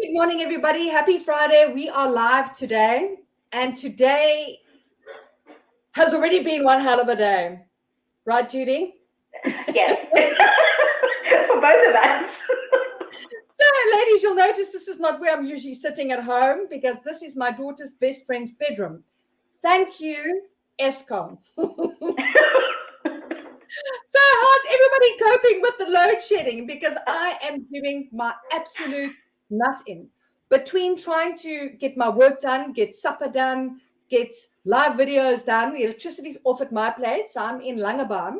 Good morning, everybody. Happy Friday. We are live today, and today has already been one hell of a day. Right, Judy? Yes. For both of us. So, ladies, you'll notice this is not where I'm usually sitting at home because this is my daughter's best friend's bedroom. Thank you, Eskom. So, how's everybody coping with the load shedding? Because I am doing my absolute nut in between trying to get my work done, get supper done, get live videos done. The electricity's off at my place. So I'm in Langebaan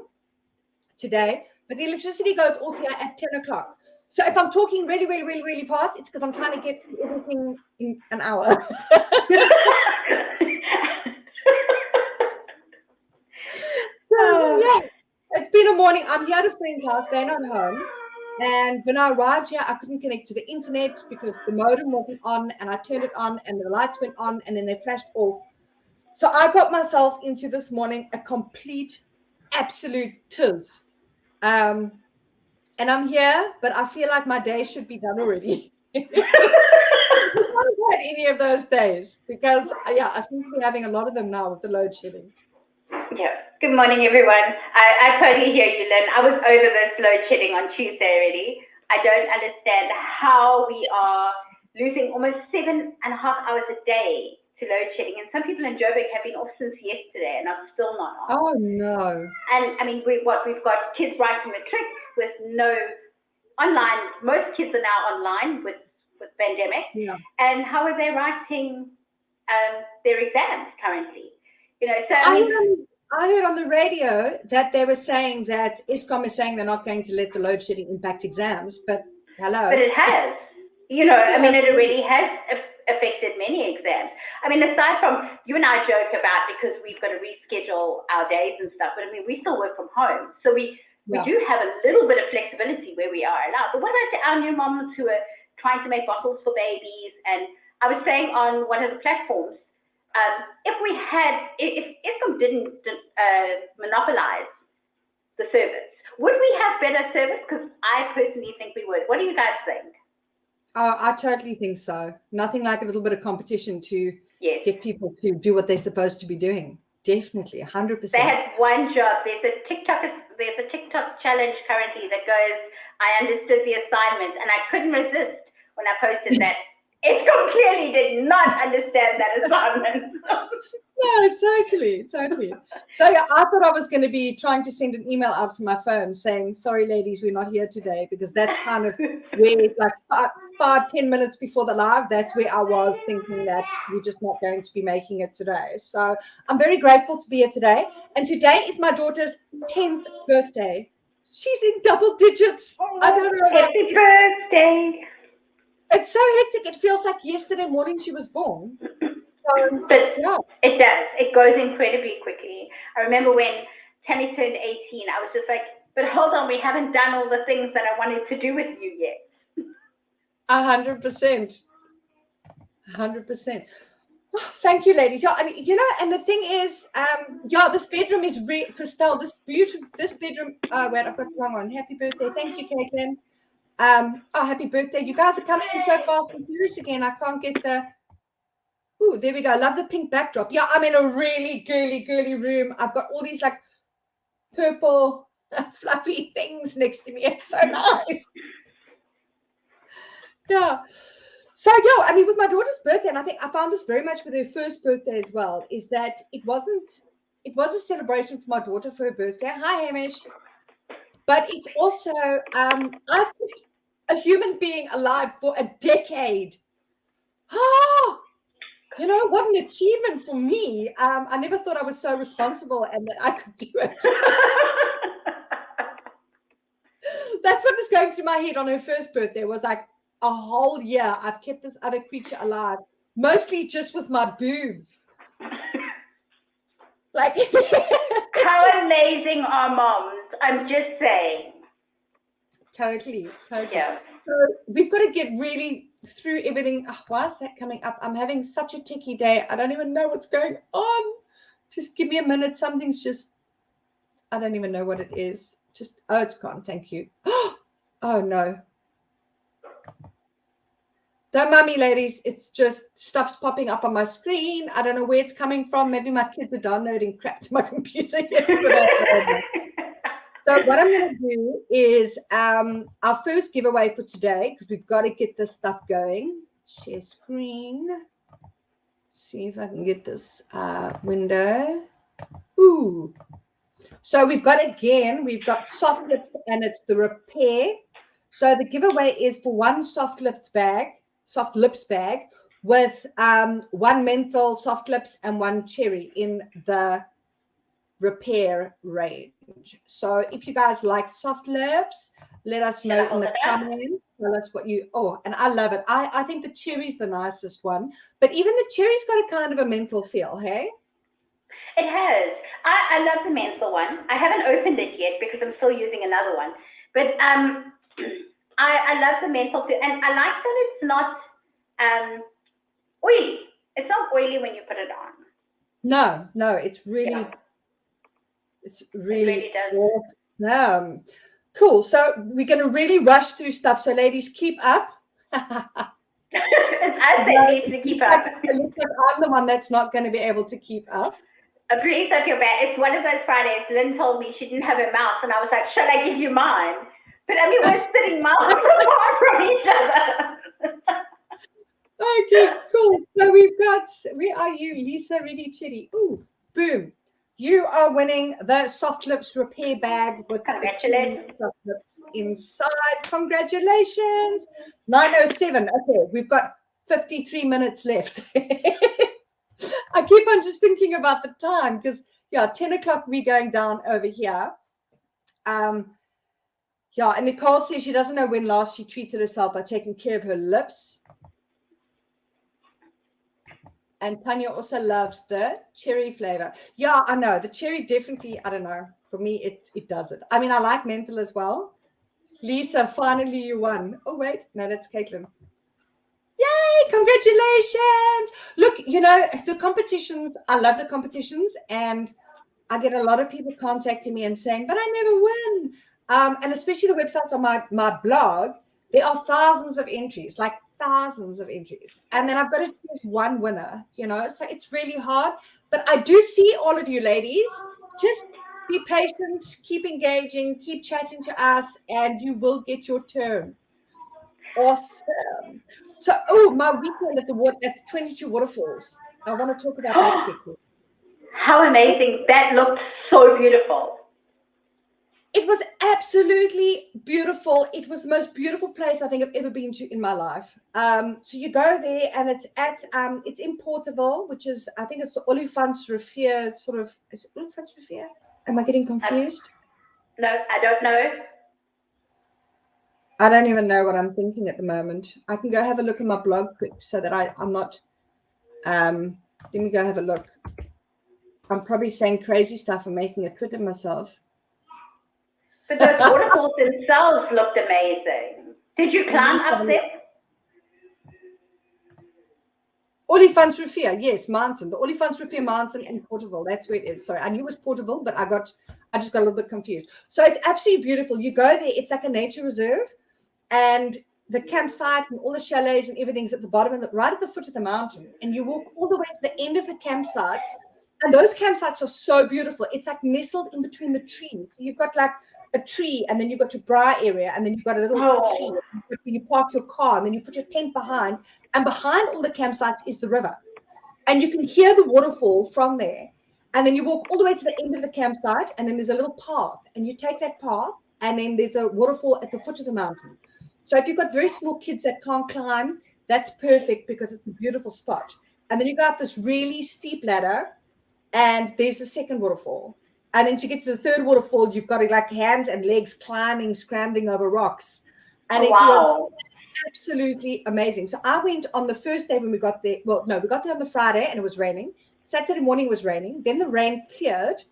today, but the electricity goes off here at 10 o'clock. So if I'm talking really fast, it's because I'm trying to get everything in an hour. So, yeah. It's been a morning. I'm here at a friend's house. They're not home. And when I arrived here, I couldn't connect to the internet because the modem wasn't on. And I turned it on and the lights went on and then they flashed off. So I got myself into this morning a complete, absolute tiz. And I'm here, but I feel like my day should be done already. I haven't had any of those days because, I seem to be having a lot of them now with the load shedding. Yeah. Good morning, everyone. I totally hear you, Lynn. I was over this load shedding on Tuesday already. I don't understand how we are losing almost 7.5 hours a day to load shedding. And some people in Joburg have been off since yesterday and are still not on. Oh, no. And I mean, we've got kids writing matric with no online. Most kids are now online with pandemic. Yeah. And how are they writing their exams currently? You know, so I heard on the radio that they were saying that Eskom is saying they're not going to let the load shedding impact exams, but hello. But it has. You know, I mean, it already has affected many exams. I mean, aside from, you and I joke about because we've got to reschedule our days and stuff, but I mean, we still work from home. So we do have a little bit of flexibility where we are allowed. But what about our new moms who are trying to make bottles for babies? And I was saying on one of the platforms, if Eskom didn't monopolize the service, would we have better service? Because I personally think we would. What do you guys think? Oh, I totally think so. Nothing like a little bit of competition to get people to do what they're supposed to be doing. Definitely, 100%. They had one job. There's a TikTok challenge currently that goes, I understood the assignment, and I couldn't resist when I posted that. Eskom clearly did not understand that assignment. No, totally. So I thought I was going to be trying to send an email out from my phone saying, sorry, ladies, we're not here today, because that's kind of where, like 5-10 minutes before the live, that's where I was thinking that we're just not going to be making it today. So I'm very grateful to be here today. And today is my daughter's 10th birthday. She's in double digits. I don't know. Happy birthday. It's so hectic. It feels like yesterday morning she was born. So, but it does. It goes incredibly quickly. I remember when Tammy turned 18, I was just like, but hold on, we haven't done all the things that I wanted to do with you yet. 100%. 100%. Oh, thank you, ladies. Yeah, I mean, you know, and the thing is, this bedroom is Christelle, this bedroom. Wait, I've got the wrong one. Happy birthday. Thank you, Caitlin. Happy birthday. You guys are coming in so fast and furious again. I can't get the... Ooh, there we go. I love the pink backdrop. Yeah, I'm in a really girly room. I've got all these like purple fluffy things next to me. It's so nice. Yeah. So, I mean, with my daughter's birthday, and I think I found this very much with her first birthday as well, is that it was a celebration for my daughter for her birthday. Hi, Hamish. But it's also, I've kept a human being alive for a decade. Oh, you know, what an achievement for me. I never thought I was so responsible and that I could do it. That's what was going through my head on her first birthday, was like a whole year I've kept this other creature alive, mostly just with my boobs. Like, how amazing are moms? I'm just saying. Totally. Yeah. So we've got to get really through everything. Oh, why is that coming up? I'm having such a ticky day. I don't even know what's going on. Just give me a minute. Something's just, I don't even know what it is. Just, it's gone. Thank you. Oh, no. Don't mind me, ladies. It's just stuff's popping up on my screen. I don't know where it's coming from. Maybe my kids were downloading crap to my computer yesterday. So what I'm going to do is our first giveaway for today, because we've got to get this stuff going. Share screen. See if I can get this window. Ooh. So we've got soft lips, and it's the repair. So the giveaway is for one soft lips bag with one menthol soft lips and one cherry in the repair range. So if you guys like soft lips, let us know in the comments. Tell us what you and I love it. I think the cherry's the nicest one, but even the cherry's got a kind of a menthol feel, hey? It has. I love the menthol one. I haven't opened it yet because I'm still using another one. But I love the menthol too, and I like that it's not oily. It's not oily when you put it on. No, it's really does. Cool. So we're going to really rush through stuff. So ladies, keep up. It's us that needs to keep up. I'm the one that's not going to be able to keep up. Please don't feel bad. It's one of those Fridays. Lynn told me she didn't have a mouse, and I was like, "Shall I give you mine?" But I mean, we're sitting miles apart from each other. Okay, cool. So where are you, Lisa Ready Chitty? Ooh, boom. You are winning the soft lips repair bag with the soft lips inside. Congratulations. 9:07. Okay, we've got 53 minutes left. I keep on just thinking about the time because 10 o'clock we're going down over here. And Nicole says she doesn't know when last she treated herself by taking care of her lips. And Tanya also loves the cherry flavor. Yeah, I know. The cherry definitely, I don't know. For me, it does it. I mean, I like menthol as well. Lisa, finally you won. Oh, wait. No, that's Caitlin. Yay! Congratulations! Look, the competitions, I love the competitions, and I get a lot of people contacting me and saying, but I never win. And especially the websites on my blog, there are thousands of entries, like thousands of entries. And then I've got to choose one winner, so it's really hard. But I do see all of you ladies. Just be patient, keep engaging, keep chatting to us, and you will get your turn. Awesome. So, my weekend at the 22 waterfalls. I want to talk about that quickly. How amazing. That looked so beautiful. It was absolutely beautiful. It was the most beautiful place I think I've ever been to in my life. So you go there, and it's it's in Porterville, which is, I think it's the Olifantsrivier sort of. Is it Olifantsrivier? Am I getting confused? No, I don't know. I don't even know what I'm thinking at the moment. I can go have a look at my blog quick so that I'm not. Let me go have a look. I'm probably saying crazy stuff and making a twit of myself. But those waterfalls themselves looked amazing. Did you climb up them? Olifantsrivier, yes, mountain. The Olifantsrivier mountain in Porterville. That's where it is. Sorry, I knew it was Porterville, but I just got a little bit confused. So it's absolutely beautiful. You go there, it's like a nature reserve, and the campsite and all the chalets and everything's at the bottom right at the foot of the mountain. And you walk all the way to the end of the campsite. And those campsites are so beautiful. It's like nestled in between the trees. So you've got like a tree, and then you've got your briar area, and then you've got a little tree. You park your car, and then you put your tent behind. And behind all the campsites is the river. And you can hear the waterfall from there. And then you walk all the way to the end of the campsite, and then there's a little path. And you take that path, and then there's a waterfall at the foot of the mountain. So if you've got very small kids that can't climb, that's perfect because it's a beautiful spot. And then you go up this really steep ladder, and there's the second waterfall. And then to get to the third waterfall, you've got like hands and legs climbing, scrambling over rocks. And it was absolutely amazing. So I went on the first day when we got there. Well, no, we got there on the Friday and it was raining. Saturday morning was raining. Then the rain cleared.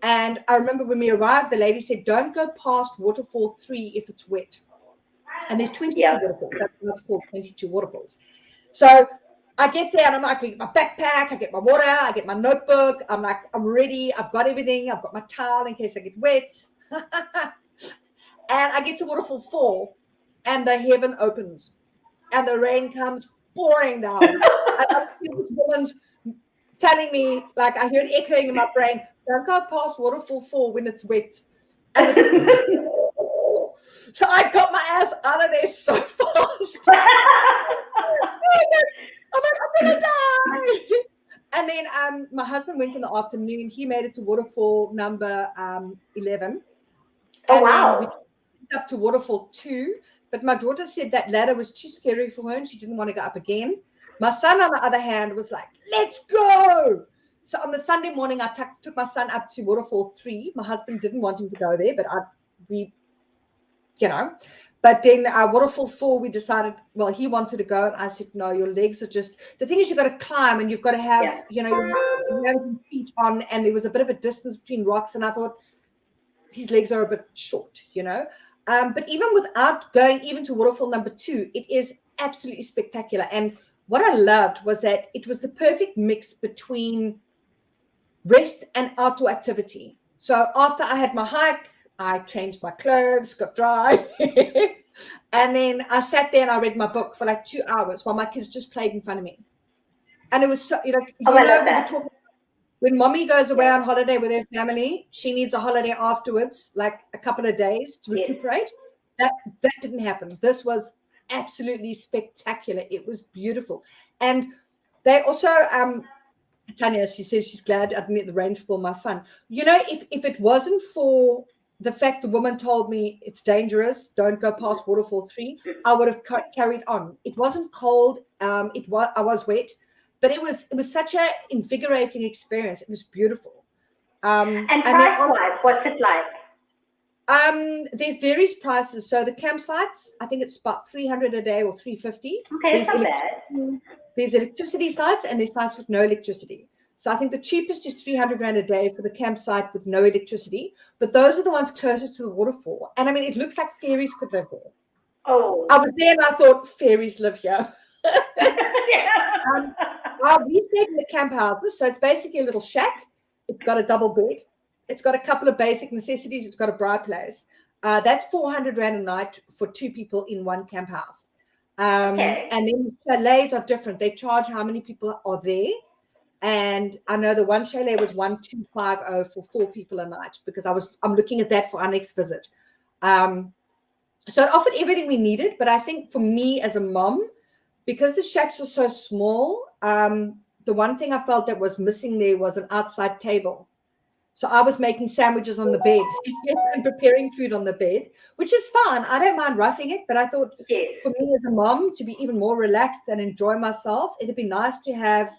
And I remember when we arrived, the lady said, don't go past waterfall 3 if it's wet. And there's 22 waterfalls. That's what's called 22 waterfalls. So I get there and I'm like, I get my backpack, I get my water, I get my notebook. I'm like, I'm ready. I've got everything. I've got my towel in case I get wet. And I get to waterfall 4 and the heaven opens. and the rain comes pouring down. And I see this woman's telling me, like, I hear it echoing in my brain, don't go past waterfall 4 when it's wet. And it's like, so I got my ass out of there so fast. I'm like, I'm gonna die. And then my husband went in the afternoon. He made it to waterfall number 11. Oh, and wow. then we went up to waterfall 2. But my daughter said that ladder was too scary for her and she didn't want to go up again. My son, on the other hand, was like, let's go. So on the Sunday morning, I took my son up to waterfall 3. My husband didn't want him to go there, but But then waterfall 4, we decided, well, he wanted to go. And I said, no, your legs are just, the thing is, you've got to climb and you've got to have, your hands and feet on. And there was a bit of a distance between rocks. And I thought, his legs are a bit short, But even without going even to waterfall number 2, it is absolutely spectacular. And what I loved was that it was the perfect mix between rest and outdoor activity. So after I had my hike, I changed my clothes, got dry, and then I sat there and I read my book for like 2 hours while my kids just played in front of me. And it was so, we were talking, when mommy goes away on holiday with her family, she needs a holiday afterwards, like a couple of days to recuperate. That didn't happen. This was absolutely spectacular. It was beautiful. And they also, Tanya, she says she's glad I didn't let the rain spoil my fun. If it wasn't for the fact the woman told me it's dangerous, don't go past waterfall 3, I would have carried on. It wasn't cold. I was wet. But it was such an invigorating experience. It was beautiful. And price-wise, what's it like? There's various prices. So the campsites, I think it's about 300 a day or 350. Okay, it's not bad. There's electricity sites and there's sites with no electricity. So I think the cheapest is 300 rand a day for the campsite with no electricity. But those are the ones closest to the waterfall. And I mean, it looks like fairies could live there. Oh. I was there and I thought fairies live here. We stayed in the camp houses, so it's basically a little shack. It's got a double bed. It's got a couple of basic necessities. It's got a braai place. That's 400 rand a night for 2 people in one camp house. And then chalets are different. They charge how many people are there. And I know the one chalet was 1250 for 4 people a night because I'm looking at that for our next visit. So it offered everything we needed, but I think for me as a mom, because the shacks were so small, the one thing I felt that was missing there was an outside table. So I was making sandwiches on the bed and preparing food on the bed, which is fine. I don't mind roughing it, but I thought for me as a mom to be even more relaxed and enjoy myself, it'd be nice to have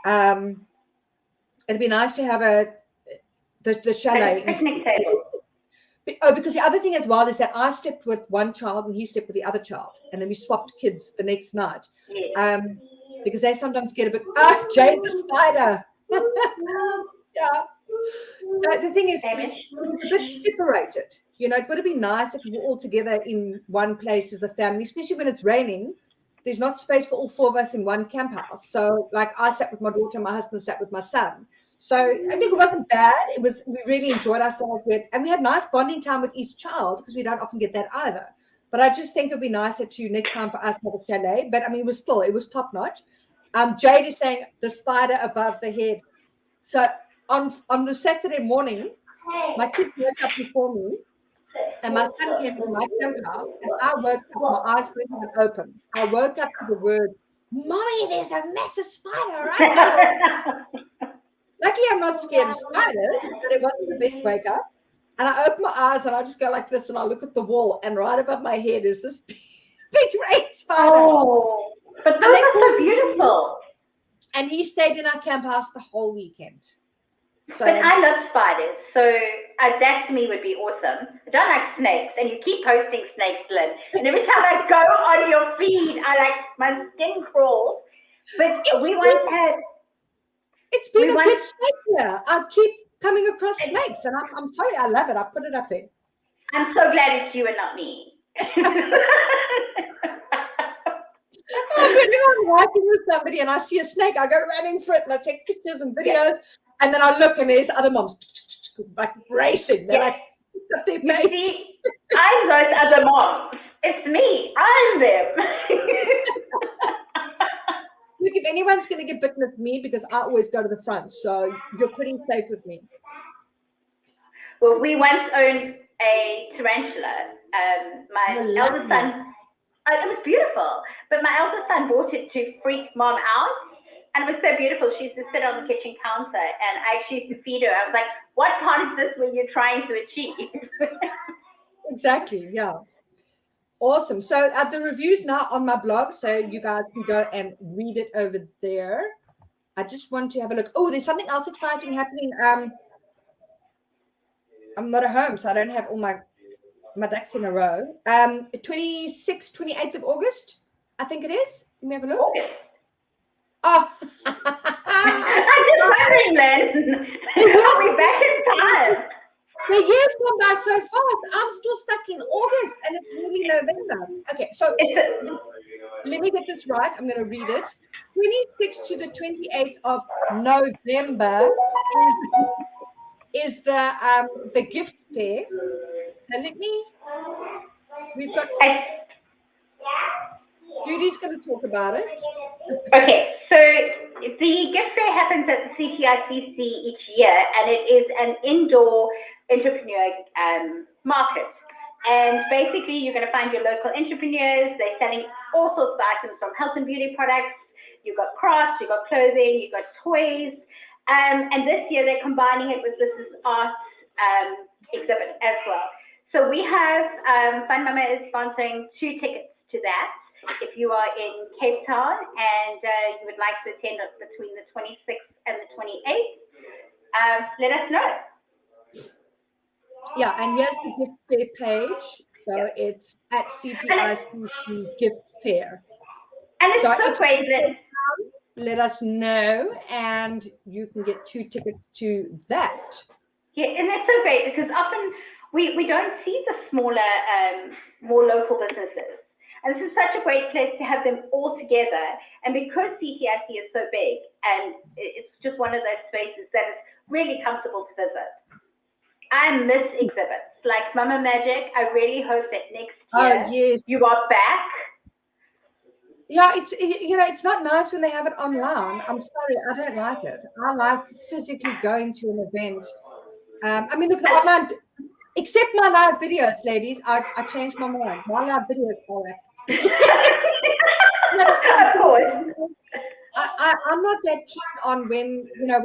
the chalet. Picnic table. Oh, because the other thing as well is that I slept with one child and he slept with the other child, and then we swapped kids the next night. Because they sometimes get a bit Jade the spider. Yeah. So the thing is, it's a bit separated. It would have been nice if we were all together in one place as a family, especially when it's raining. There's not space for all 4 of us in one camp house. So, like, I sat with my daughter, my husband sat with my son. So I think it wasn't bad. We really enjoyed ourselves and we had nice bonding time with each child because we don't often get that either. But I just think it'd be nicer to next time for us to have a chalet. But I mean, it was top notch. Jade is saying the spider above the head. So on the Saturday morning, my kids woke up before me, and my son came to my camp house, and I woke up, my eyes weren't even open. I woke up to the word, "Mommy, there's a massive spider right there." Luckily, I'm not scared of spiders, but it wasn't the best wake up. And I open my eyes and I just go like this, and I look at the wall, and right above my head is this big rain spider. Oh, but those are so beautiful. And he stayed in our camp house the whole weekend. So, but I love spiders, so that to me would be awesome. I don't like snakes, and you keep posting snakes, Lynn. And every time I go on your feed, my skin crawls. But we once had. It's been a good snake here. I keep coming across snakes, and I'm sorry, I love it. I put it up there. I'm so glad it's you and not me. Whenever I'm walking with somebody and I see a snake, I go running for it and I take pictures and videos, and then I look and there's other moms like racing. They're like up their face. See, I'm those other moms. It's me. I'm them. if anyone's going to get bitten, it's me because I always go to the front. So you're pretty safe with me. Well, we once owned a tarantula. My eldest son, it was beautiful, but my eldest son bought it to freak mom out. And it was so beautiful. She used to sit on the kitchen counter and I actually used to feed her. I was like, what part of this were you trying to achieve? Exactly. Yeah. Awesome. So the review's now on my blog, so you guys can go and read it over there. I just want to have a look. Oh, there's something else exciting happening. I'm not at home, so I don't have all my ducks in a row. 26th, 28th of August, I think it is. Let me have a look. August. Oh. I'm just wondering, Lynn. Are we back in time? The year's gone by so fast. I'm still stuck in August and it's nearly November. Okay, so let me get this right. I'm going to read it. 26th to the 28th of November is the gift fair. So we've got Judy's going to talk about it. Okay, so the gift fair happens at the CTICC each year, and it is an indoor entrepreneur market. And basically, you're going to find your local entrepreneurs. They're selling all sorts of items from health and beauty products. You've got crafts, you've got clothing, you've got toys. And this year, they're combining it with this art exhibit as well. So we have, Fun Mama is sponsoring 2 tickets to that. If you are in Cape Town and you would like to attend between the 26th and the 28th, let us know. Yeah, and here's the gift fair page. So it's at CTICC Gift Fair. And it's so great that let us know and you can get 2 tickets to that. Yeah, and that's so great because often we don't see the smaller, more local businesses. And this is such a great place to have them all together. And because CTIC is so big and it's just one of those spaces that is really comfortable to visit. I miss exhibits like Mama Magic. I really hope that next year you are back. Yeah, it's not nice when they have it online. I'm sorry, I don't like it. I like physically going to an event. I mean, look, the online, except my live videos, ladies. I changed my mind. My live videos are like. Of course. I'm not that keen on when I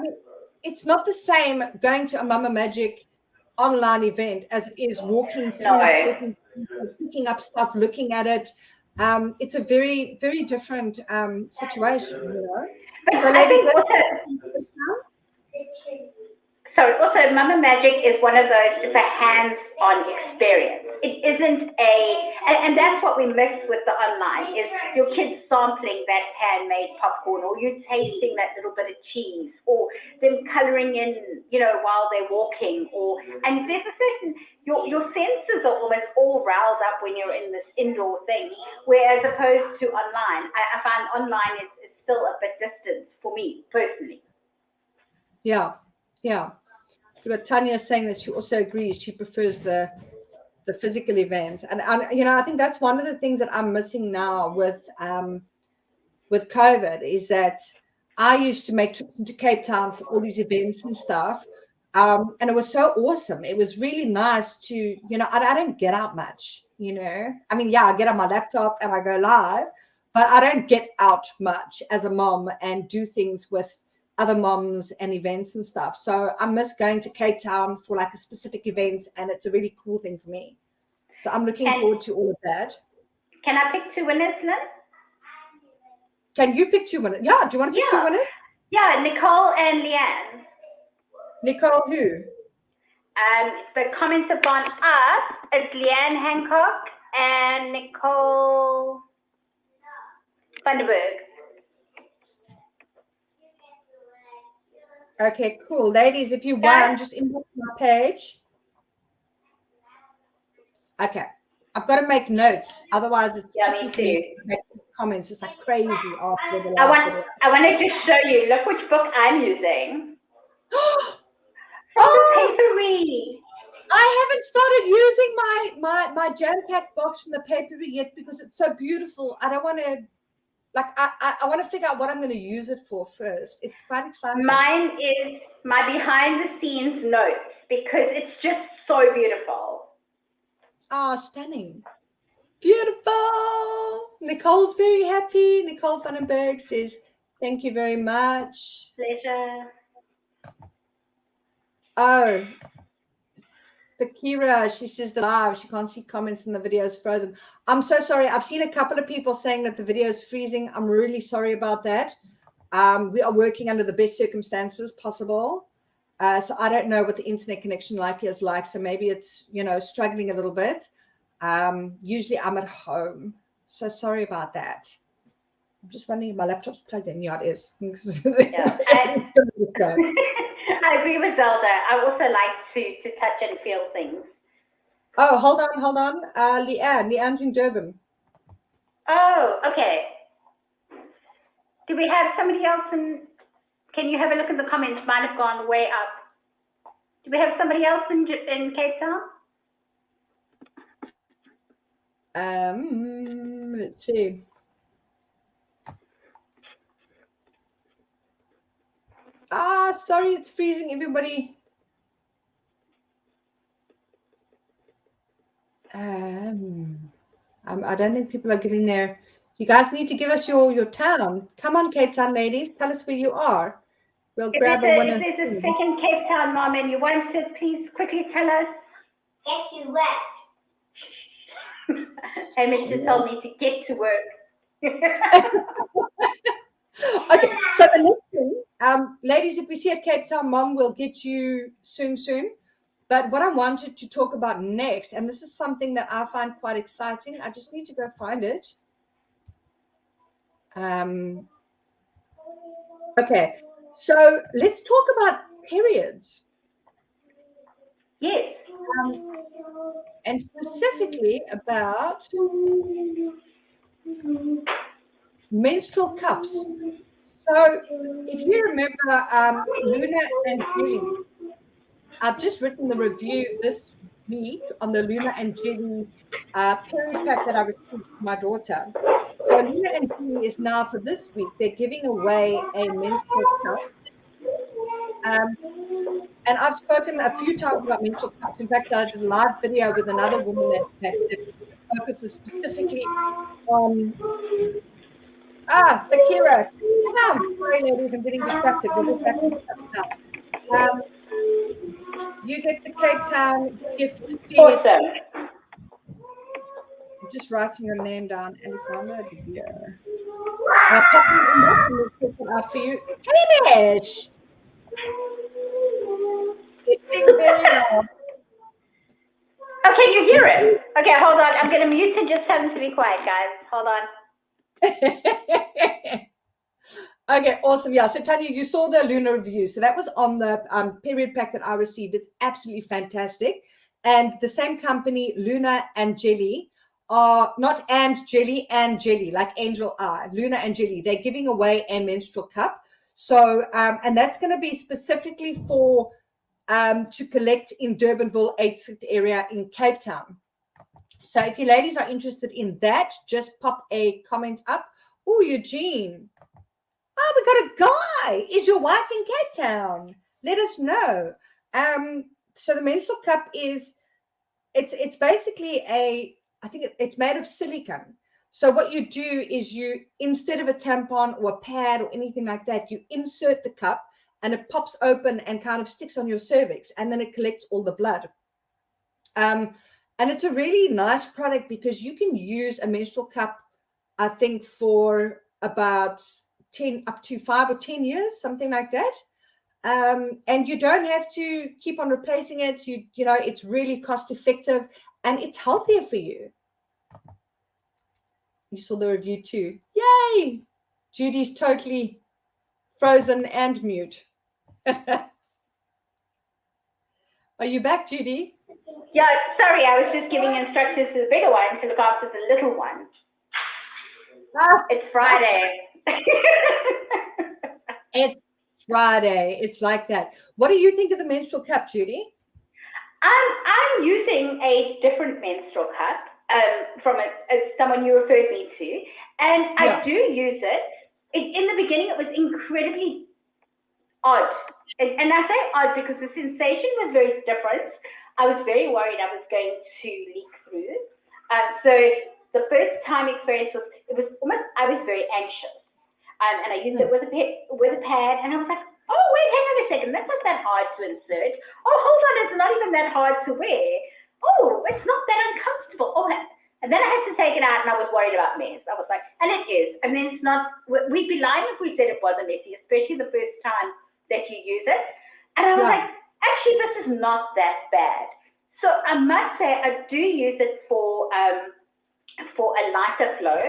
mean, it's not the same going to a Mama Magic online event as it is walking through, picking up stuff, looking at it. It's a very, very different situation, So ladies, also Mama Magic is one of those, it's a hands-on experience. It isn't and that's what we miss with the online, is your kids sampling that handmade popcorn, or you tasting that little bit of cheese, or them coloring in, while they're walking, and there's a certain, your senses are almost all riled up when you're in this indoor thing, whereas opposed to online, I find online is still a bit distant for me, personally. Yeah. So we've got Tanya saying that she also agrees. She prefers the physical event, and I think that's one of the things that I'm missing now with COVID is that I used to make trips into Cape Town for all these events and stuff, and it was so awesome. It was really nice to I don't get out much. I mean, yeah, I get on my laptop and I go live, but I don't get out much as a mom and do things with other moms and events and stuff. So I miss going to Cape Town for like a specific event, and it's a really cool thing for me. So I'm looking forward to all of that. Can I pick 2 winners, Lynn? Can you pick 2 winners? Yeah, do you want to pick 2 winners? Yeah, Nicole and Leanne. Nicole who? The comments have gone up. It's Leanne Hancock and Nicole Vandenberg. Okay, cool. Ladies, if you want, just inbox my page. Okay. I've got to make notes. Otherwise, it's tricky for me to make comments. It's like crazy after the I want to just show you. Look which book I'm using. From the papery. I haven't started using my jam-packed box from the papery yet because it's so beautiful. I don't want to Like I want to figure out what I'm going to use it for first. It's quite exciting. Mine is my behind the scenes notes because it's just so beautiful. Oh, stunning. Beautiful. Nicole's very happy. Nicole Vandenberg says, thank you very much. Pleasure. Oh, the Kira, she says the live, she can't see comments and the video is frozen. I'm so sorry. I've seen a couple of people saying that the video is freezing. I'm really sorry about that. We are working under the best circumstances possible. So I don't know what the internet connection is like. So maybe it's, struggling a little bit. Usually I'm at home. So sorry about that. I'm just wondering if my laptop's plugged in. Yeah, it is. Yeah. I agree with Zelda. I also like to touch and feel things. Oh, hold on. Leanne's in Durban. Oh, okay. Do we have somebody else can you have a look at the comments? Mine have gone way up. Do we have somebody else in Cape Town? Let's see. Sorry, it's freezing, everybody. I don't think people are giving their. You guys need to give us your town. Come on, Cape Town ladies, tell us where you are. We'll grab a winner. If there's a second Cape Town mom and you want to, please quickly tell us. Get to work. Hamish just told me to get to work. Okay, so the next thing, ladies, if we see a Cape Town mom, we'll get you soon. But what I wanted to talk about next, and this is something that I find quite exciting. I just need to go find it. Okay, so let's talk about periods. Yes. And specifically about menstrual cups. So if you remember Luna and Jelly, I've just written the review this week on the Luna and Jelly period pack that I received for my daughter. So Luna and Jelly is now, for this week, they're giving away a menstrual cup. And I've spoken a few times about menstrual cups. In fact, I did a live video with another woman that focuses specifically on the Kira. Come on. Sorry, ladies, I'm getting distracted. We'll get back to the cups now. You get the Cape Town gift feed. Awesome. I'm just writing your name down, Alexander. I'll pop it in out for you. Hamish! It's doing very well. Oh, can you hear it? Okay, hold on. I'm going to mute and just tell him to be quiet, guys. Hold on. Okay, awesome. Yeah, so Tanya, you saw the Luna review. So that was on the period pack that I received. It's absolutely fantastic. And the same company, Luna and Jelly, are not and Jelly, like Angel Eye, Luna and Jelly. They're giving away a menstrual cup. So, and that's going to be specifically for to collect in Durbanville, 8th area in Cape Town. So if you ladies are interested in that, just pop a comment up. Oh, Eugene. Oh, we got a guy. Is your wife in Cape Town? Let us know. So the menstrual cup is, it's basically I think it's made of silicone. So what you do is you, instead of a tampon or a pad or anything like that, you insert the cup and it pops open and kind of sticks on your cervix, and then it collects all the blood. And it's a really nice product because you can use a menstrual cup, I think, for about 10 up to 5 or 10 years, something like that. And you don't have to keep on replacing it. You know, it's really cost effective and it's healthier for you. You saw the review too. Yay! Judy's totally frozen and mute. Are you back, Judy? Yeah, sorry, I was just giving instructions to the bigger one to look after the little one. It's Friday. It's Friday. It's like that. What do you think of the menstrual cup, Judy? I'm using a different menstrual cup from someone you referred me to, And I do use it. In the beginning, it was incredibly odd. And I say odd because the sensation was very different. I was very worried I was going to leak through. So the first time experience it was almost, I was very anxious. And I used it with a pad, and I was like, oh, wait, hang on a second, that's not that hard to insert. Oh, hold on, it's not even that hard to wear. Oh, it's not that uncomfortable. Oh, and then I had to take it out, and I was worried about mess. I was like, and it is. I mean, it's not, we'd be lying if we said it wasn't messy, especially the first time that you use it. And I was like, actually, this is not that bad. So I must say, I do use it for a lighter flow.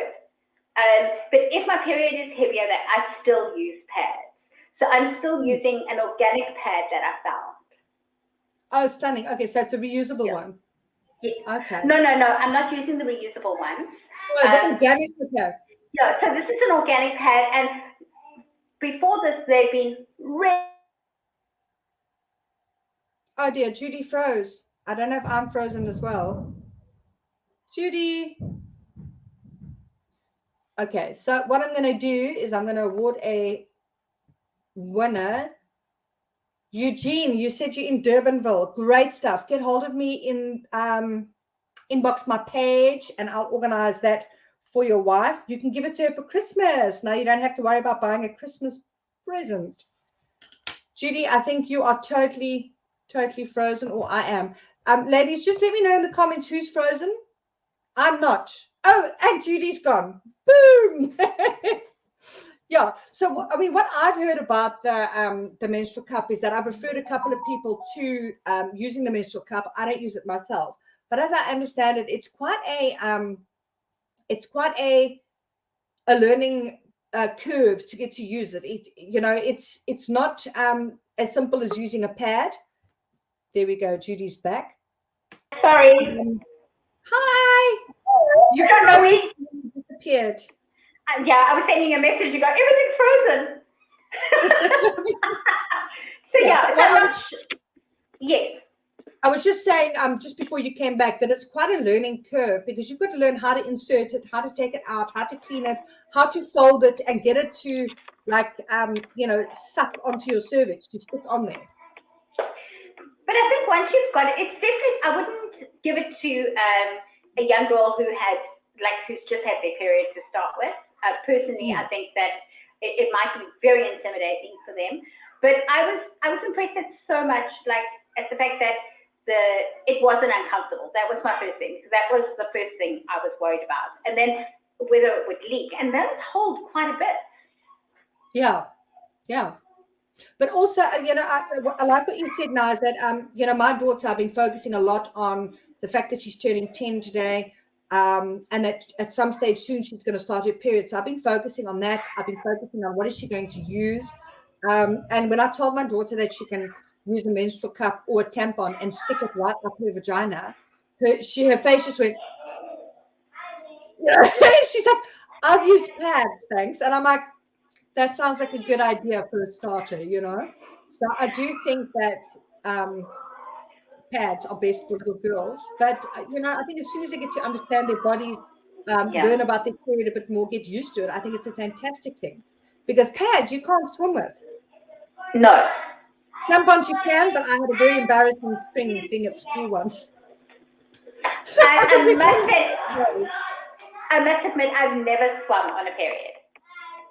But if my period is heavier, that I still use pads. So I'm still using an organic pad that I found. Oh, stunning. Okay, so it's a reusable one. Yes. Okay. No, I'm not using the reusable ones. Oh, the organic pad. Yeah, so this is an organic pad, and before this, they've been really. Oh dear, Judy froze. I don't know if I'm frozen as well. Judy. Okay, so what I'm going to do is I'm going to award a winner. Eugene, you said you're in Durbanville. Great stuff. Get hold of me in inbox my page, and I'll organize that for your wife. You can give it to her for Christmas. Now you don't have to worry about buying a Christmas present. Judy, I think you are totally frozen, or I am. Ladies, just let me know in the comments who's frozen. I'm not. Oh, and Judy's gone. Boom. Yeah. So, I mean, what I've heard about the menstrual cup is that I've referred a couple of people to using the menstrual cup. I don't use it myself, but as I understand it, it's quite a learning curve to get to use it. It's not as simple as using a pad. There we go. Judy's back. Sorry. Hi. You don't know me. Disappeared. Yeah, I was sending a message. You go, everything's frozen. So yes. I was just saying, just before you came back, that it's quite a learning curve because you've got to learn how to insert it, how to take it out, how to clean it, how to fold it, and get it to suck onto your cervix, to stick on there. But I think once you've got it, it's definitely. I wouldn't give it to a young girl who's just had their period to start with. Personally, I think that it might be very intimidating for them. But I was impressed at so much, at the fact that it wasn't uncomfortable. That was my first thing. That was the first thing I was worried about. And then whether it would leak, and those hold quite a bit. Yeah. But also, I like what you said now is that, my daughter, I've been focusing a lot on the fact that she's turning 10 today. And that at some stage soon she's going to start her period. So I've been focusing on that. I've been focusing on what is she going to use. And when I told my daughter that she can use a menstrual cup or a tampon and stick it right up her vagina, her face just went, she's like, I'll use pads, thanks. And I'm like, that sounds like a good idea for a starter, So I do think that pads are best for little girls, but I think as soon as they get to understand their bodies, learn about their period a bit more, get used to it, I think it's a fantastic thing, because pads you can't swim with. No. Tampons you can, but I had a very embarrassing string thing at school once. I must admit I've never swum on a period,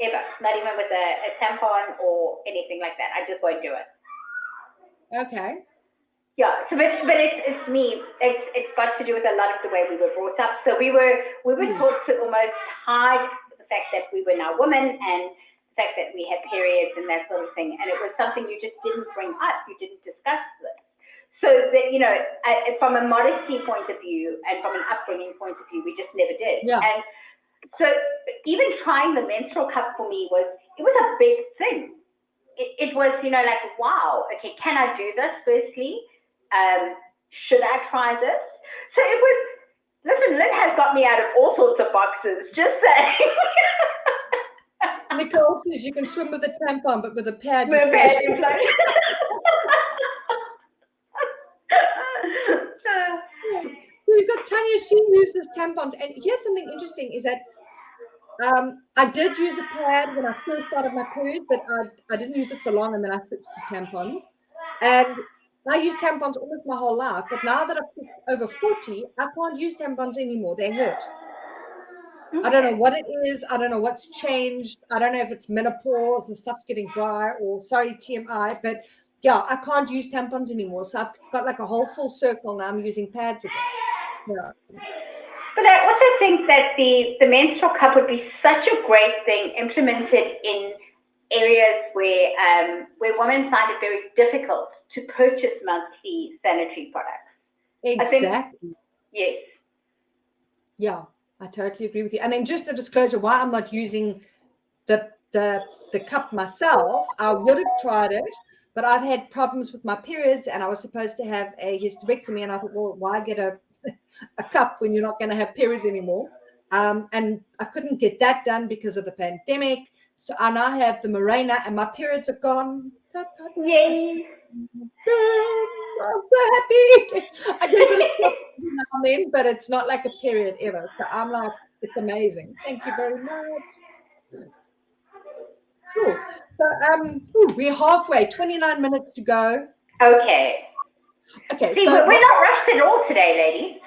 ever, not even with a tampon or anything like that. I just won't do it. Okay. Yeah, so but it's me. It's got to do with a lot of the way we were brought up. So we were taught to almost hide the fact that we were now women and the fact that we had periods and that sort of thing. And it was something you just didn't bring up. You didn't discuss this. So that from a modesty point of view and from an upbringing point of view, we just never did. Yeah. And so even trying the menstrual cup for me was a big thing. It was wow, okay, can I do this? Firstly. Should I try this? So it was, listen, Lynn has got me out of all sorts of boxes, just saying. Nicole says you can swim with a tampon, but with a pad. With a pad, you float. So you've got Tanya, she uses tampons. And here's something interesting is that I did use a pad when I first started my period, but I didn't use it for long, and then I switched to tampons. And I used tampons almost my whole life, but now that I'm over 40, I can't use tampons anymore. They hurt. I don't know what it is. I don't know what's changed. I don't know if it's menopause and stuff's getting dry, or sorry, TMI, but yeah, I can't use tampons anymore. So I've got like a whole full circle now. I'm using pads again. Yeah. But I also think that the menstrual cup would be such a great thing implemented in areas where women find it very difficult to purchase monthly sanitary products. Exactly. I think, yes. Yeah, I totally agree with you. And then just a disclosure, why I'm not using the cup myself, I would have tried it, but I've had problems with my periods, and I was supposed to have a hysterectomy, and I thought, well, why get a cup when you're not going to have periods anymore? And I couldn't get that done because of the pandemic. So I now have the Mirena, and my periods are gone. Yay! I'm so happy. I get a bit of stuff now and then, but it's not like a period ever. So I'm like, it's amazing. Thank you very much. Cool. So we're halfway, 29 minutes to go. Okay. Okay, See, so we're not rushed at all today, ladies.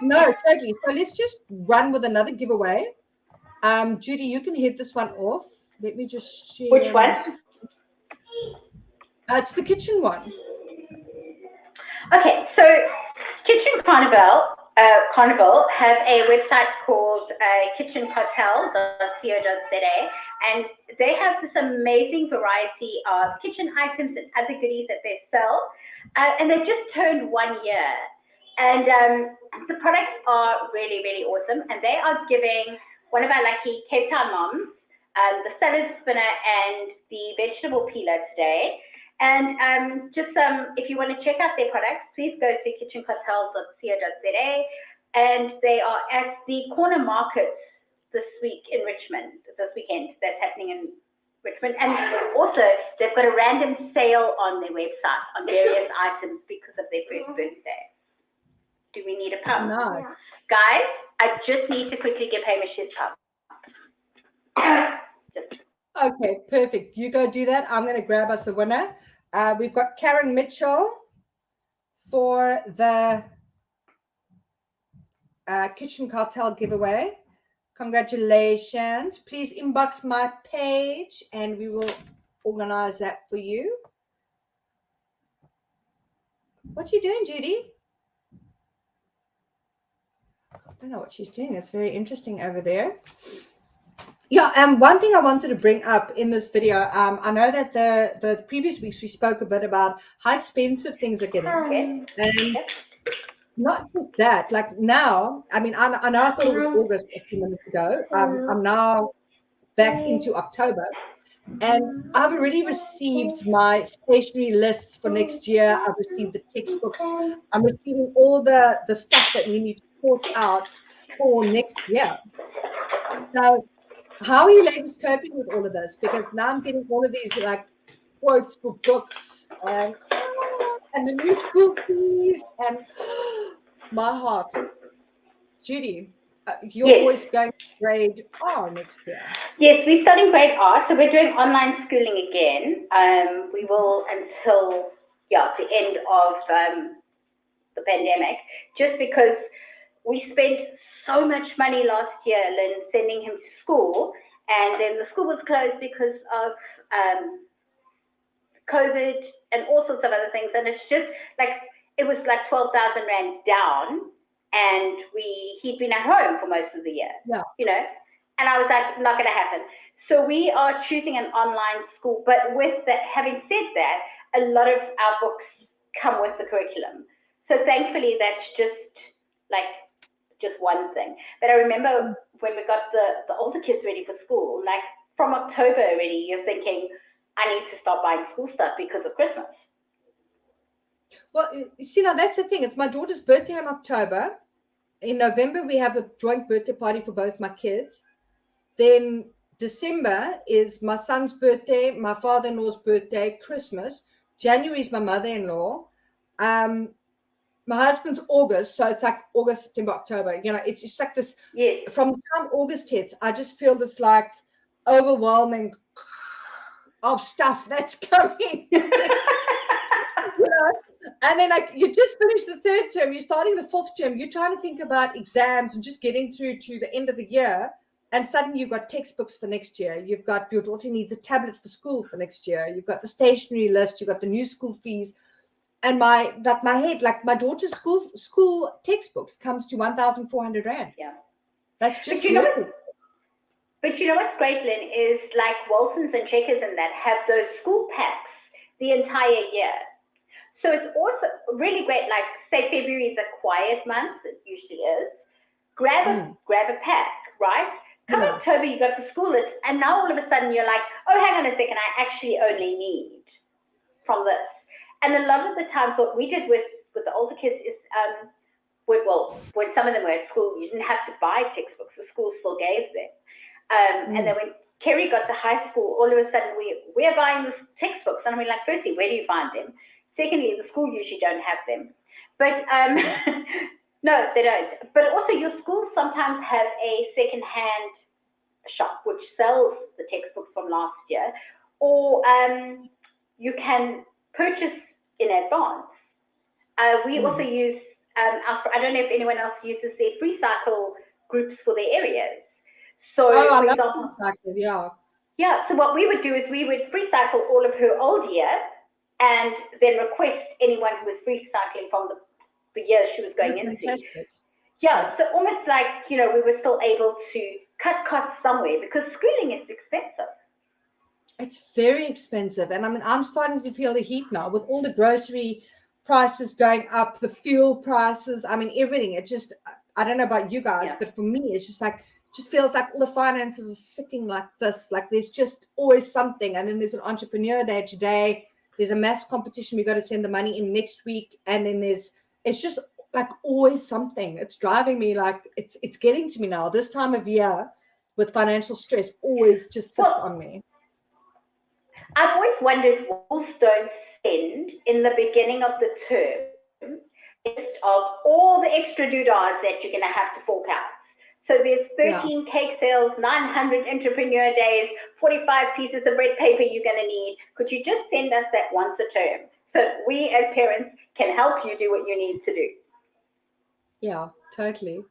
no, totally. So let's just run with another giveaway. Judy, you can hit this one off. Let me just share Which one? my screen. It's the kitchen one. Okay, so Kitchen Carnival have a website called kitchencartel.co.za, and they have this amazing variety of kitchen items and other goodies that they sell, and they just turned 1 year, and the products are really, really awesome, and they are giving one of our lucky Cape Town moms the salad spinner and the vegetable peeler today. And if you want to check out their products, please go to kitchencartel.co.za, and they are at the corner market this weekend. That's happening in Richmond, and also they've got a random sale on their website on various items because of their first birthday. Do we need a pump? No. Guys, I just need to quickly give Hamish his pump. Okay, perfect. You go do that. I'm going to grab us a winner. We've got Karen Mitchell for the Kitchen Cartel giveaway. Congratulations. Please inbox my page and we will organize that for you. What are you doing, Judy? I don't know what she's doing. It's very interesting over there. Yeah, one thing I wanted to bring up in this video, I know that the previous weeks we spoke a bit about how expensive things are getting. And not just that, like now, I mean, I know I thought it was August a few minutes ago. I'm now back into October, and I've already received my stationery lists for next year. I've received the textbooks. I'm receiving all the stuff that we need to sort out for next year. So how are you ladies coping with all of this? Because now I'm getting all of these like quotes for books and the new school fees and my heart. Judy, your boy's going to grade R next year. Yes, we're starting grade R, so we're doing online schooling again. We will until the end of the pandemic, just because we spent so much money last year, Lynn, sending him to school, and then the school was closed because of COVID and all sorts of other things, and it's just like it was like 12,000 rand down, and he'd been at home for most of the year, and I was like, not going to happen. So we are choosing an online school, but with that, having said that, a lot of our books come with the curriculum. So thankfully, that's just one thing. But I remember when we got the older kids ready for school, like from October already, you're thinking, I need to stop buying school stuff because of Christmas. Well, you see, now that's the thing. It's my daughter's birthday in October. In November, we have a joint birthday party for both my kids. Then December is my son's birthday, my father-in-law's birthday, Christmas. January is my mother-in-law. my husband's August, so it's like August, September, October. It's just like this. Yes. From the time August hits, I just feel this like overwhelming of stuff that's coming. And then like you just finished the third term, you're starting the fourth term, you're trying to think about exams and just getting through to the end of the year. And suddenly you've got textbooks for next year. You've got your daughter needs a tablet for school for next year. You've got the stationery list. You've got the new school fees. And my head, like my daughter's school textbooks comes to 1,400 Rand. Yeah. That's just But you know what's great, Lynn, is like Waltons and Checkers and that have those school packs the entire year. So it's also really great, like say February is a quiet month, it usually is. Grab a pack, right? Come October, you got the school list, and now all of a sudden you're like, oh, hang on a second, I actually only need from this. And a lot of the times what we did with the older kids is, when some of them were at school, you didn't have to buy textbooks, the school still gave them. And then when Kerry got to high school, all of a sudden we're buying the textbooks. And I mean, like, firstly, where do you find them? Secondly, the school usually don't have them. But no, they don't. But also your schools sometimes have a second-hand shop which sells the textbooks from last year, or you can purchase in advance. We also use, I don't know if anyone else uses their free cycle groups for their areas. So, I for love example, free cycle, yeah. Yeah, so what we would do is we would free cycle all of her old year and then request anyone who was free cycling from the year she was going into. Fantastic. Yeah, so almost like, we were still able to cut costs somewhere because schooling is expensive. It's very expensive. And I mean, I'm starting to feel the heat now with all the grocery prices going up, the fuel prices. I mean, everything. It just, I don't know about you guys, but for me, it's just like, just feels like all the finances are sitting like this. Like there's just always something. And then there's an entrepreneur day today. There's a maths competition. We got to send the money in next week. And then it's just like always something. It's driving me like it's getting to me now. This time of year with financial stress always just sits on me. I've always wondered what don't spend in the beginning of the term list of all the extra doodahs that you're going to have to fork out. So there's 13 cake sales, 900 entrepreneur days, 45 pieces of red paper you're going to need. Could you just send us that once a term so we as parents can help you do what you need to do? Yeah, totally.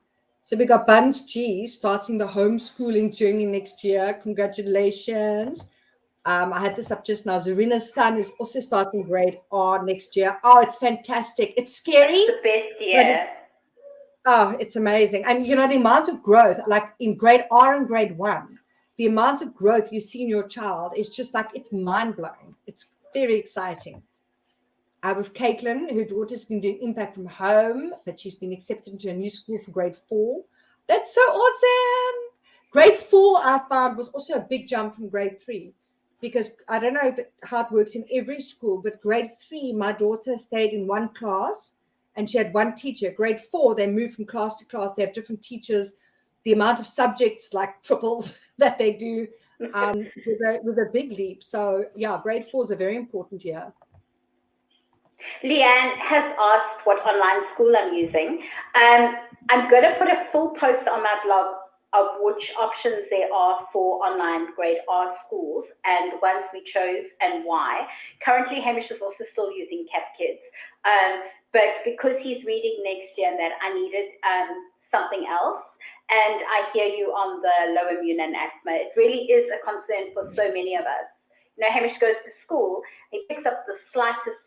So we got Buns G starting the homeschooling journey next year. Congratulations. I had this up just now. Zarina's son is also starting grade R next year. Oh, it's fantastic. It's scary. It's the best year. It's amazing. And, the amount of growth, like in grade R and grade 1, the amount of growth you see in your child is just like, it's mind-blowing. It's very exciting. With Caitlin, her daughter's been doing impact from home, but she's been accepted into a new school for grade 4. That's so awesome. Grade 4, I found, was also a big jump from grade 3. Because I don't know how it works in every school, but grade 3, my daughter stayed in one class and she had one teacher. Grade 4, they move from class to class. They have different teachers. The amount of subjects like triples that they do was a big leap. So, yeah, grade 4 is a very important year. Leanne has asked what online school I'm using. I'm going to put a full post on my blog of which options there are for online grade R schools and ones we chose and why. Currently, Hamish is also still using Cap Kids, but because he's reading next year and that, I needed something else. And I hear you on the low immune and asthma. It really is a concern for so many of us. Hamish goes to school, he picks up the slightest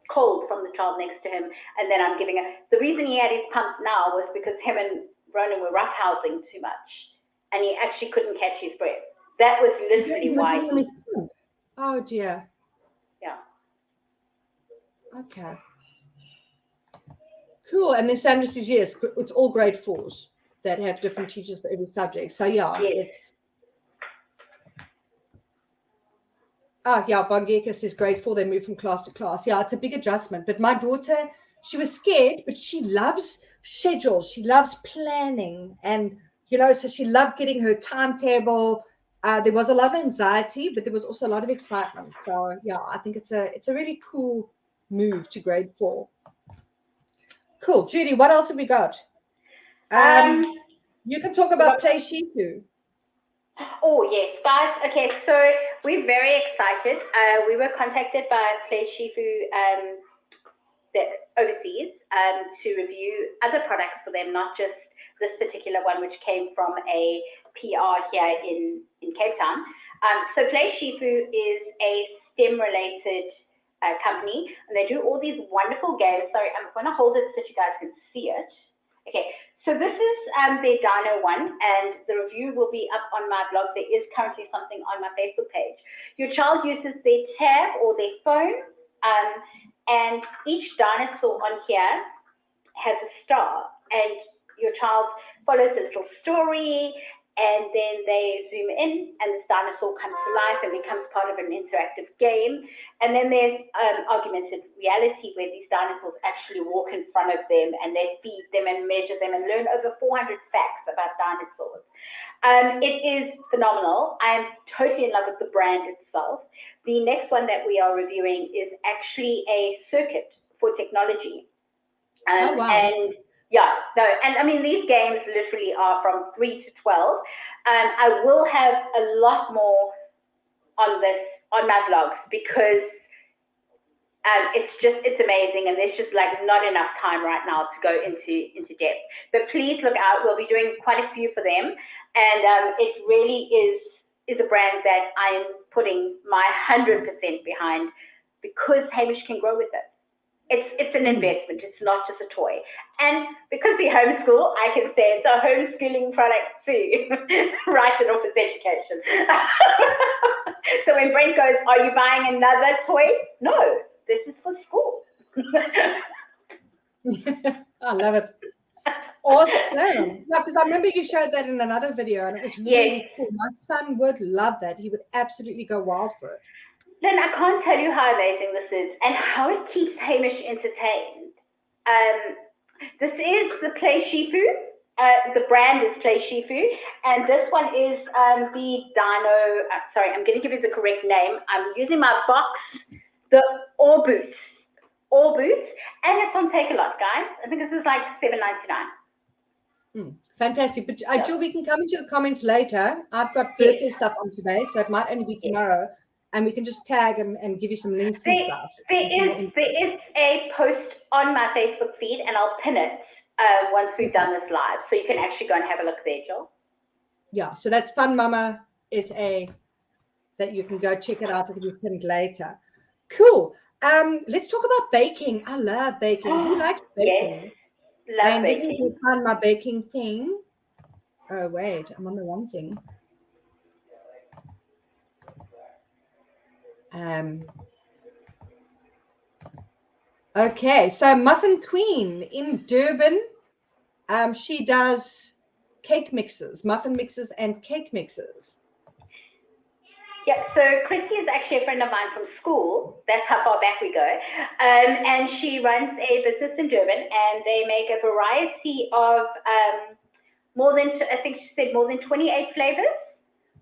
cold from the child next to him, and then I'm giving it. The reason he had his pump now was because him and Ronan were roughhousing too much, and he actually couldn't catch his breath. That was literally why. Oh dear. Yeah. Okay. Cool. And then Sandra says yes, it's all grade 4s that have different teachers for every subject. So yeah, it's. Bongeka says grade 4, they move from class to class. Yeah, it's a big adjustment. But my daughter, she was scared, but she loves schedules. She loves planning. And, so she loved getting her timetable. There was a lot of anxiety, but there was also a lot of excitement. So, yeah, I think it's a really cool move to grade 4. Cool. Judy, what else have we got? You can talk about Play Shifu. Oh, yes, guys. Okay, so we're very excited. We were contacted by Play Shifu overseas to review other products for them, not just this particular one, which came from a PR here in Cape Town. So Play Shifu is a STEM-related company, and they do all these wonderful games. Sorry, I'm going to hold it so that you guys can see it. Okay, so this is their Dino one, and the review will be up on my blog. There is currently something on my Facebook page. Your child uses their tab or their phone, and each dinosaur on here has a star, and your child follows a little story, and then they zoom in, and this dinosaur comes to life and becomes part of an interactive game. And then there's augmented reality, where these dinosaurs actually walk in front of them, and they feed them and measure them and learn over 400 facts about dinosaurs. It is phenomenal. I'm totally in love with the brand itself. The next one that we are reviewing is actually a circuit for technology. Oh, wow. And yeah, no, and I mean, these games literally are from 3 to 12. I will have a lot more on this on my blogs, because it's amazing, and there's just like not enough time right now to go into depth. But please look out. We'll be doing quite a few for them, and it really is a brand that I'm putting my 100% behind, because Hamish can grow with it. It's an investment. It's not just a toy. And because we homeschool, I can say it's a homeschooling product too. Write it off as education. So when Brent goes, "Are you buying another toy?" No, this is for school. I love it. Awesome. Yeah, because I remember you showed that in another video, and it was really cool. My son would love that. He would absolutely go wild for it. Then I can't tell you how amazing this is, and how it keeps Hamish entertained. This is the Play Shifu. The brand is Play Shifu, and this one is the Dino. Sorry, I'm going to give you the correct name. I'm using my box, the All Boots, and it's on Take-A-Lot, guys. I think this is like $7.99. Fantastic. But Jill, we can come into the comments later. I've got birthday stuff on today, so it might only be tomorrow. And we can just tag and give you some links and stuff. There is a post on my Facebook feed, and I'll pin it once we've done this live. So you can actually go and have a look there, Jill. Yeah, so that's Fun Mama SA, that you can go check it out. It'll be pinned later. Cool. Let's talk about baking. I love baking. Who likes baking? Yes, love baking. Let me find my baking thing. Oh, wait, I'm on the wrong thing. Okay, so Muffin Queen in Durban, she does cake mixes, muffin mixes and cake mixes. Yeah, so Christy is actually a friend of mine from school. That's how far back we go. And she runs a business in Durban, and they make a variety of I think she said more than 28 flavors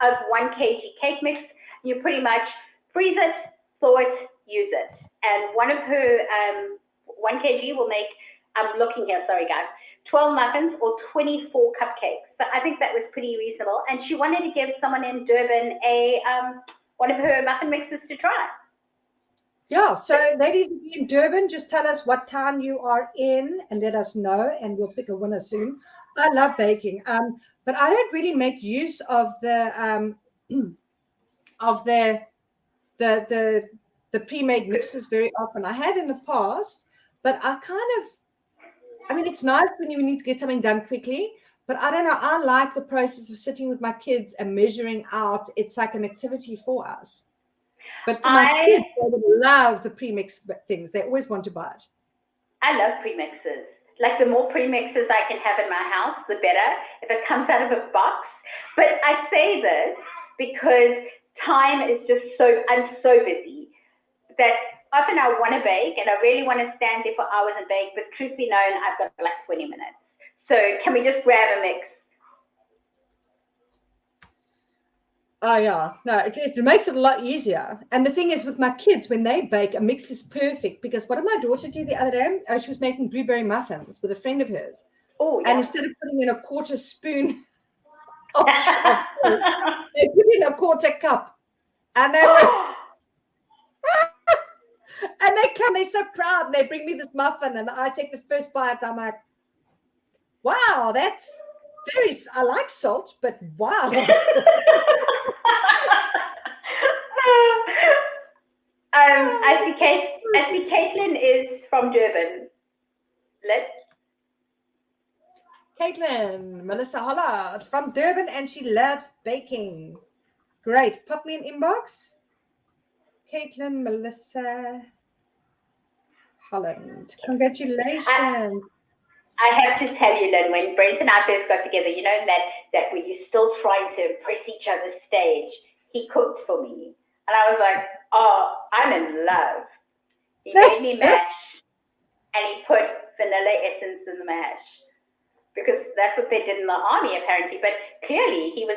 of 1 kg cake mix. You pretty much freeze it, thaw it, use it. And one of her 1 kg will make, I'm looking here, sorry guys, 12 muffins or 24 cupcakes. So I think that was pretty reasonable. And she wanted to give someone in Durban one of her muffin mixes to try. Yeah, so ladies in Durban, just tell us what town you are in and let us know, and we'll pick a winner soon. I love baking, but I don't really make use of the pre-made mixes very often. I have in the past, but I mean, it's nice when you need to get something done quickly, but I don't know. I like the process of sitting with my kids and measuring out. It's like an activity for us. But for my kids, they would love the premix things. They always want to buy it. I love premixes. Like, the more premixes I can have in my house, the better, if it comes out of a box. But I say this because time is just I'm so busy that often I want to bake, and I really want to stand there for hours and bake, but truth be known, I've got like 20 minutes. So can we just grab a mix? Oh yeah, no, it makes it a lot easier. And the thing is, with my kids, when they bake, a mix is perfect because what did my daughter do the other day? Oh, she was making blueberry muffins with a friend of hers, Oh, and yeah. instead of putting in a quarter spoon of salt, they put in a quarter cup, and they were and they come, they're so proud, and they bring me this muffin, and I take the first bite. I'm like, wow, that's very. I like salt, but wow. I see Caitlin is from Durban. Let's. Caitlin, Melissa Hollard from Durban, and she loves baking. Great. Pop me an inbox. Caitlin, Melissa Holland. Congratulations. I have to tell you, Lynn, when Brent and I first got together, you know that when you're still trying to impress each other's stage, he cooked for me. And I was like, oh, I'm in love. He made me mash, and he put vanilla essence in the mash. Because that's what they did in the army, apparently. But clearly, he was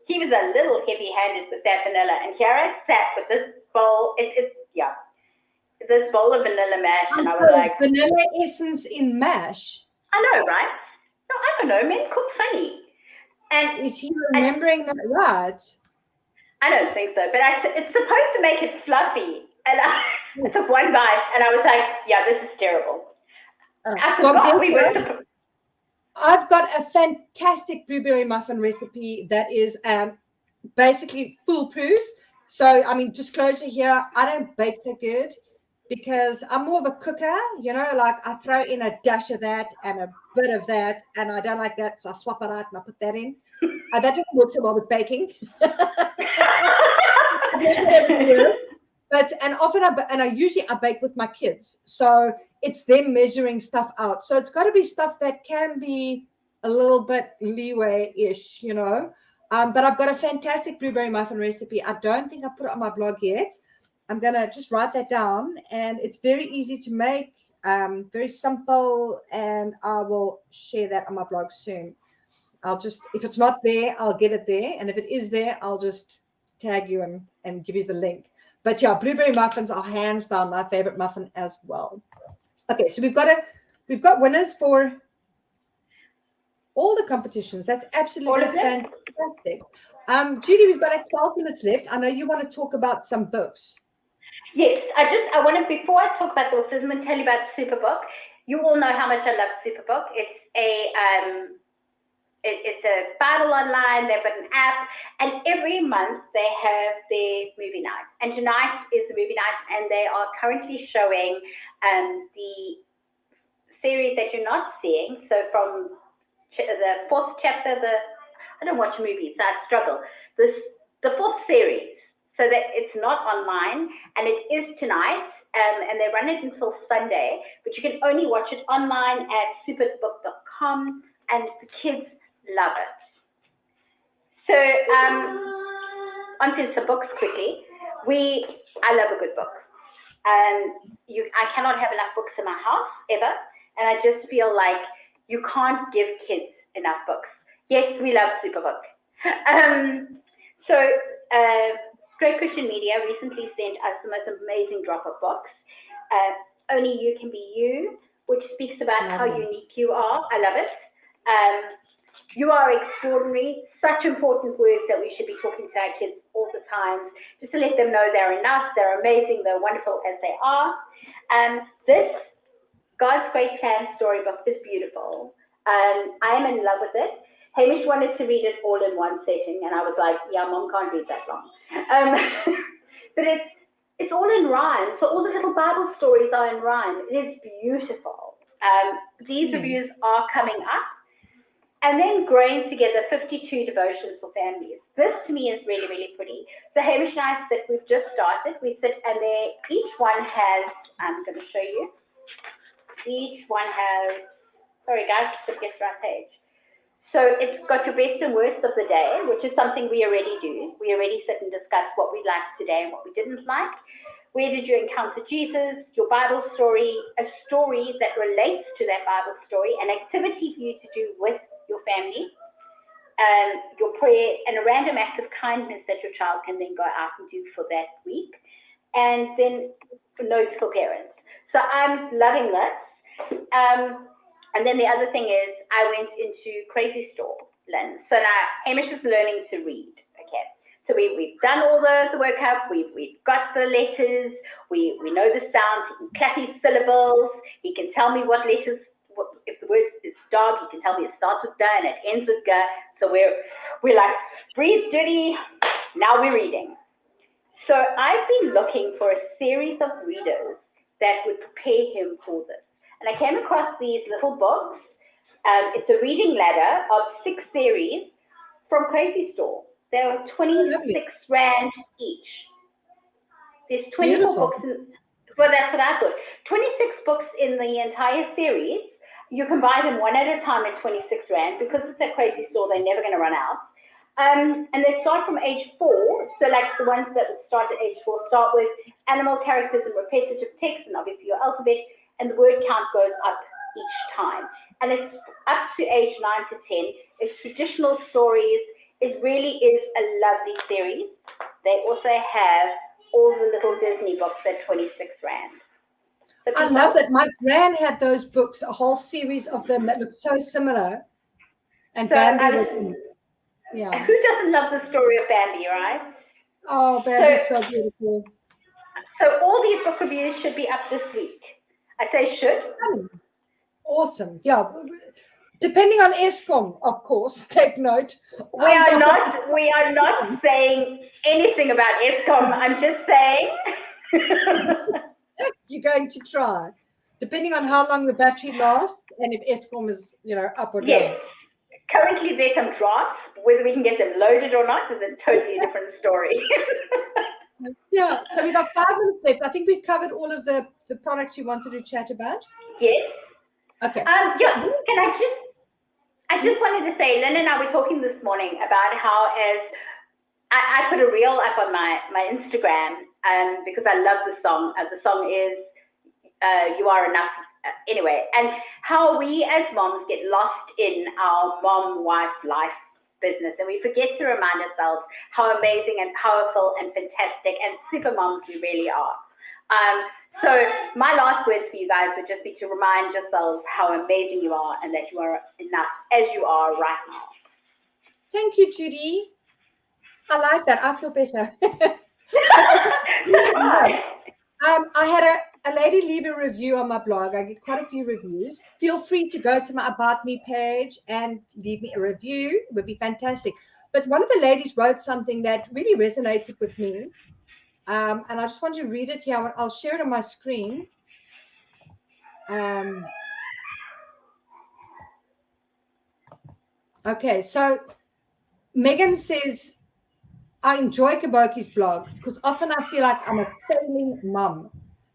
he was a little heavy-handed with that vanilla. And here I sat with this bowl, this bowl of vanilla mash, and I was like, vanilla essence in mash. I know, right? No, I don't know. Men cook funny. And is he remembering that right? I don't think so, but it's supposed to make it fluffy. And I took one bite, and I was like, yeah, this is terrible. I forgot we were. I've got a fantastic blueberry muffin recipe that is basically foolproof. So, I mean, disclosure here, I don't bake so good because I'm more of a cooker, like I throw in a dash of that and a bit of that, and I don't like that, so I swap it out and I put that in. That doesn't work so well with baking. But often I usually bake with my kids, so it's them measuring stuff out. So it's got to be stuff that can be a little bit leeway-ish, But I've got a fantastic blueberry muffin recipe. I don't think I put it on my blog yet. I'm gonna just write that down, and it's very easy to make, very simple, and I will share that on my blog soon. If it's not there, I'll get it there, and if it is there, I'll just tag you and give you the link. But yeah, blueberry muffins are hands down my favorite muffin as well. Okay, so we've got winners for all the competitions. That's absolutely fantastic. Judy, we've got 12 minutes left. I know you want to talk about some books. Yes, I want to, before I talk about the books, I'm going to tell you about Superbook. You all know how much I love Superbook. It's a Bible online. They've got an app, and every month they have their movie night. And tonight is the movie night, and they are currently showing the series that you're not seeing. So from the fourth chapter, I don't watch movies, so I struggle. The fourth series, so that it's not online, and it is tonight, and they run it until Sunday, but you can only watch it online at superbook.com, and the kids love it. So onto some books quickly. I love a good book. I cannot have enough books in my house ever, and I just feel like you can't give kids enough books. Yes, we love Superbook. Great Christian Media recently sent us the most amazing drop of books. Only You Can Be You, which speaks about how unique you are. I love it. You Are Extraordinary, such important words that we should be talking to our kids all the time, just to let them know they're enough, they're amazing, they're wonderful as they are. This God's Great Plan storybook is beautiful. I am in love with it. Hamish wanted to read it all in one sitting, and I was like, yeah, Mom can't read that long. But it's all in rhyme, so all the little Bible stories are in rhyme. It is beautiful. These reviews are coming up. And then Growing Together, 52 devotions for families. This to me is really, really pretty. So Hamish and I sit, we've just started. We sit, and each one has, I'm going to show you. Each one has, sorry guys, just get the right page. So it's got your best and worst of the day, which is something we already do. We already sit and discuss what we liked today and what we didn't like. Where did you encounter Jesus? Your Bible story, a story that relates to that Bible story, an activity for you to do with your family. your prayer, and a random act of kindness that your child can then go out and do for that week. And then notes for parents. So I'm loving this. And then the other thing is I went into Crazy Store, Lynn. So now Hamish is learning to read. Okay. So we've done all the workup, we've got the letters, we know the sounds, he can clap his syllables, he can tell me what letters, if the word is dog, he can tell me it starts with da and it ends with ga. So we're like, breathe, Judy, now we're reading. So I've been looking for a series of readers that would prepare him for this. And I came across these little books. It's a reading ladder of 6 series from Crazy Store. They were 26 Rand each. There's 24 books. Well, that's what I thought. 26 books in the entire series. You can buy them one at a time at 26 Rand. Because it's a Crazy Store, they're never going to run out. And they start from age 4. So like the ones that would start at age 4 start with animal characters and repetitive text and obviously your alphabet. And the word count goes up each time. And it's up to age 9 to 10. It's traditional stories. It really is a lovely series. They also have all the little Disney books at 26 Rand. So I love that. My gran had those books, a whole series of them that looked so similar. And so Bambi was in. Yeah. Who doesn't love the story of Bambi, right? Oh, Bambi's so beautiful. So all these book reviews should be up this week. I say should. Awesome. Yeah. Depending on ESCOM, of course, take note. We are not saying anything about ESCOM. I'm just saying. You're going to try. Depending on how long the battery lasts and if ESCOM is, up or down. Yes. Currently, there's some drafts. Whether we can get them loaded or not is a totally different story. Yeah. So we've got 5 minutes left. I think we've covered all of the products you wanted to chat about. Yes. Okay. Yeah. I just wanted to say, Lynn and I were talking this morning about how I put a reel up on my Instagram because I love the song. The song is You Are Enough. Anyway, and how we as moms get lost in our mom-wife life business and we forget to remind ourselves how amazing and powerful and fantastic and super moms we really are. So my last words for you guys would just be to remind yourselves how amazing you are and that you are enough as you are right now. Thank you, Judy. I like that. I feel better. I had a lady leave a review on my blog. I get quite a few reviews. Feel free to go to my About Me page and leave me a review. It would be fantastic. But one of the ladies wrote something that really resonated with me. And I just want to read it here. I'll share it on my screen. Okay, so Megan says, I enjoy Kaboutjie's blog because often I feel like I'm a failing mom.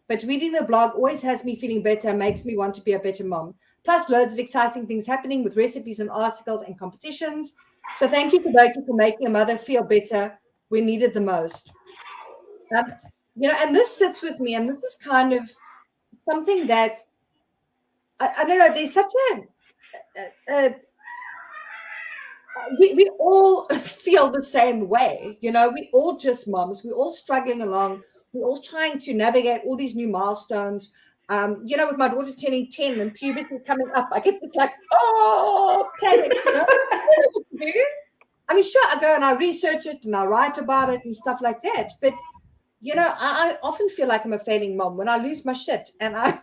But reading the blog always has me feeling better and makes me want to be a better mom. Plus loads of exciting things happening with recipes and articles and competitions. So thank you, Kaboutjie, for making a mother feel better when needed the most. And this sits with me, and this is kind of something that, I don't know, there's such we all feel the same way. We all just moms. We're all struggling along. We're all trying to navigate all these new milestones. With my daughter turning 10 and puberty coming up, I get this panic, I don't know what to do. I mean, sure, I go and I research it and I write about it and stuff like that. But, I often feel like I'm a failing mom when I lose my shit and and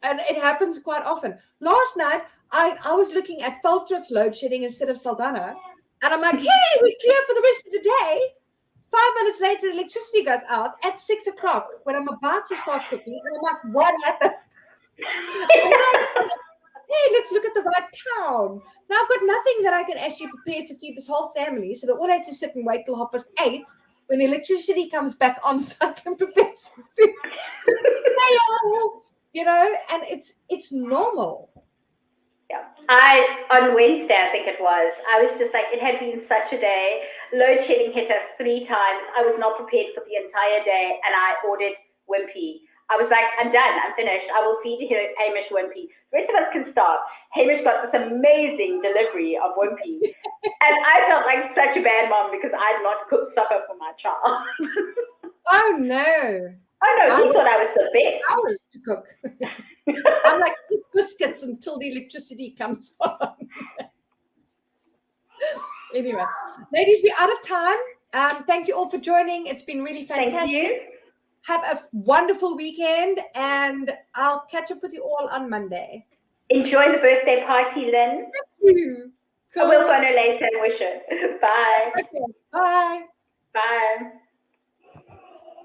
it happens quite often. Last night, I was looking at Faltrup's load shedding instead of Saldanha. And I'm like, hey, we're clear for the rest of the day. 5 minutes later, the electricity goes out at 6 o'clock when I'm about to start cooking. And I'm like, what happened? Hey, let's look at the right town. Now I've got nothing that I can actually prepare to feed this whole family. So they all had to sit and wait till 8:30 when the electricity comes back on so I can prepare some food. And it's normal. Yeah. On Wednesday, I think it was, I was just like, it had been such a day. Load shedding hit us 3 times. I was not prepared for the entire day, and I ordered Wimpy. I was like, I'm done. I'm finished. I will feed Hamish Wimpy. The rest of us can start. Hamish got this amazing delivery of Wimpy. And I felt like such a bad mom because I'd not cooked supper for my child. Oh, no. Oh, no, he thought I was the best. Hours to cook. I'm like, eat biscuits until the electricity comes on. Anyway, ladies, we're out of time. Thank you all for joining. It's been really fantastic. Thank you. Have a wonderful weekend, and I'll catch up with you all on Monday. Enjoy the birthday party, Lynn. Thank you. Cool. I will phone her later and wish her. Bye. Okay. Bye. Bye.